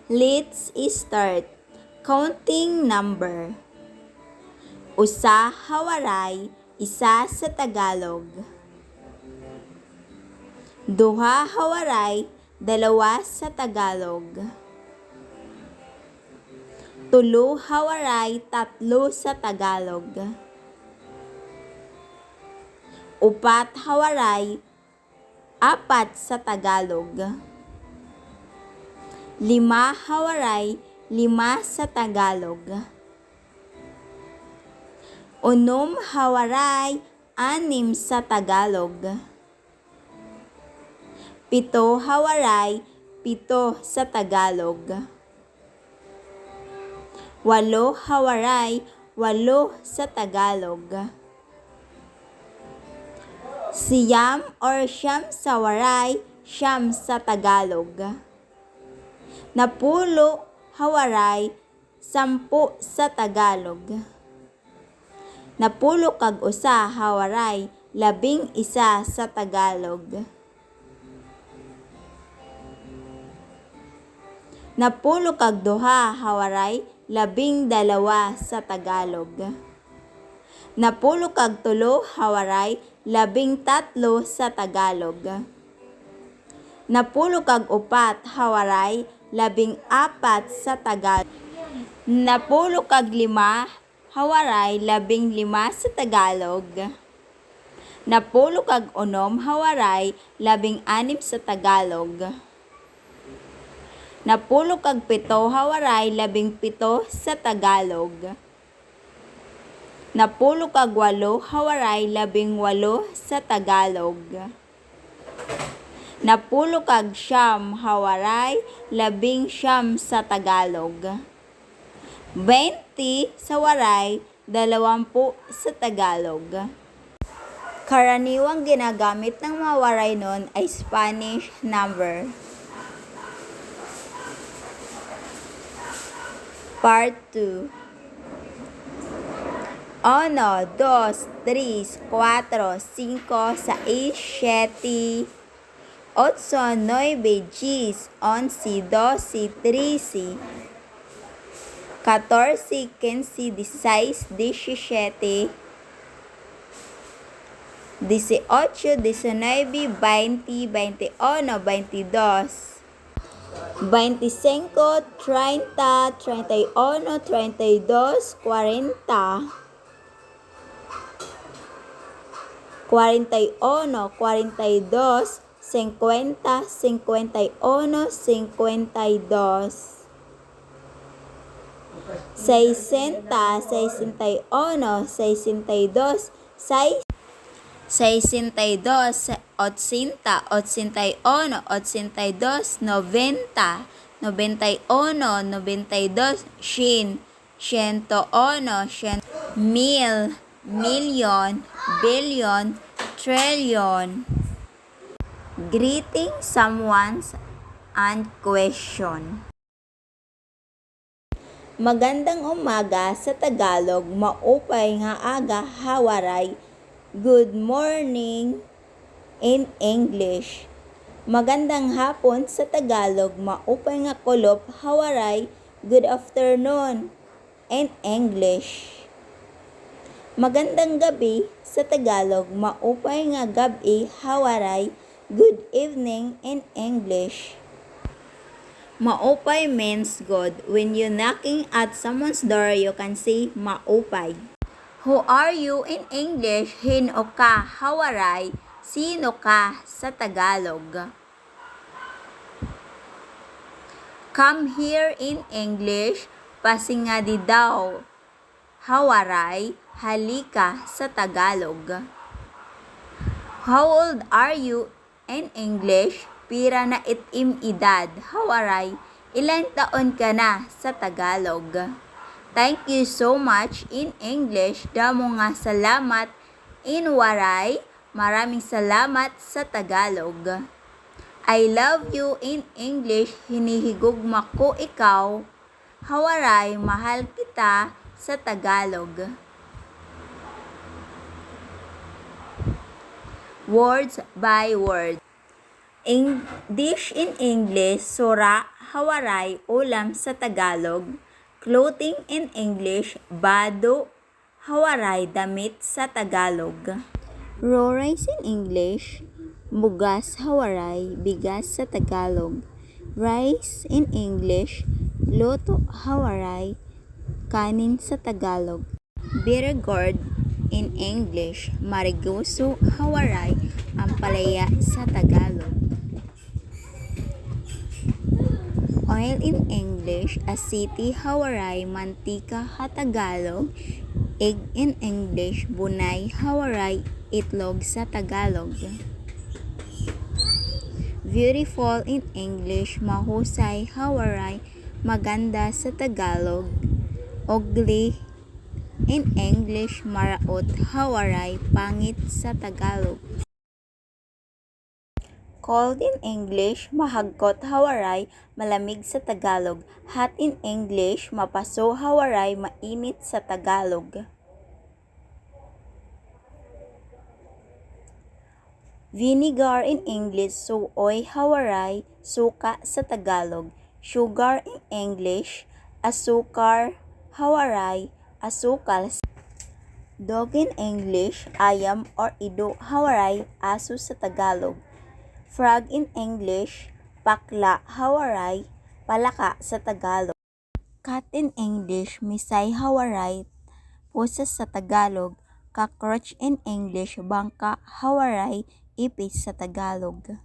Let's start. Counting number. Usa hawaray, isa sa Tagalog. Duha hawaray, dalawa sa Tagalog. Tulo hawaray, tatlo sa Tagalog. Upat hawaray, apat sa Tagalog. Lima hawaray, lima sa Tagalog. Unom hawaray, anim sa Tagalog. Pito hawaray, pito sa Tagalog. Walo hawaray, walo sa Tagalog. Siyam or siyam sa waray, siyam sa Tagalog. Napulo hawaray, sampu sa Tagalog. Napulo kag usa hawaray, labing isa sa Tagalog. Napulo kag duha hawaray, labing dalawa sa Tagalog. Napulo kag tulo hawaray, labing tatlo sa Tagalog. Napulo kag upat hawaray, labing apat sa Tagalog. Napulo kag lima hawaray, labing lima sa Tagalog. Napulo kag unom hawaray, labing anim sa Tagalog. Napulo kag pito hawaray, labing pito sa Tagalog. Napulo kag walo hawaray, labing walo sa Tagalog. Napulo kag siyam hawaray, labing siyam sa Tagalog. 20 sa waray, 20 sa Tagalog. Karaniwang ginagamit ng mga waray nun ay Spanish number. Part 2. 1, 2, 3, 4, 5, 6, 7, 8, 9, 10, 11, 12, 13, 14, 15, 16, 17, 18, 19, 20, 21, 22, 25, 30, 31, 32, 40, 41, 42, 50, 51, 52, 60, 61, 62, 62, 80, 81, 82, 90, 91, 92, 100, 101, 1000, million, billion, trillion. Greeting someone and question. Magandang umaga sa Tagalog, maupay nga aga hawaray. Good morning in English. Magandang hapon sa Tagalog, maupay nga kulop hawaray. Good afternoon in English. Magandang gabi sa Tagalog, maupay nga gabi hawaray. Good evening in English. Maupay means good. When you're knocking at someone's door, you can say maupay. Who are you in English? Hino ka hawaray. Sino ka sa Tagalog? Come here in English. Pasingadi daw hawaray. Halika sa Tagalog. How old are you in English? Pira na itim edad hawaray. Ilang taon ka na sa Tagalog? Thank you so much in English. Damo nga salamat in waray. Maraming salamat sa Tagalog. I love you in English. Hinihigugma ko ikaw hawaray. Mahal kita sa Tagalog. Words by word. Dish in English, sura, hawaray, ulam sa Tagalog. Clothing in English, bado, hawaray, damit sa Tagalog. Raw rice in English, bugas, hawaray, bigas sa Tagalog. Rice in English, loto, hawaray, kanin sa Tagalog. Bitter gourd in English, marigoso, hawaray, ampalaya sa Tagalog. Oil in English, asiti, hawaray, mantika, Tagalog. Egg in English, bunay, hawaray, itlog sa Tagalog. Beautiful in English, mahusay, hawaray, maganda sa Tagalog. Ugly in English, maraot, hawaray, pangit sa Tagalog. Cold in English, mahagkot, hawaray, malamig sa Tagalog. Hot in English, mapaso, hawaray, mainit sa Tagalog. Vinegar in English, suoy, hawaray, suka sa Tagalog. Sugar in English, asukar, hawaray, asukal. Dog in English, ayam or ido, hawaray, aso sa Tagalog. Frog in English, pakla, hawaray, palaka sa Tagalog. Cat in English, misay, hawaray, pusa sa Tagalog. Cockroach in English, bangka, hawaray, ipis sa Tagalog.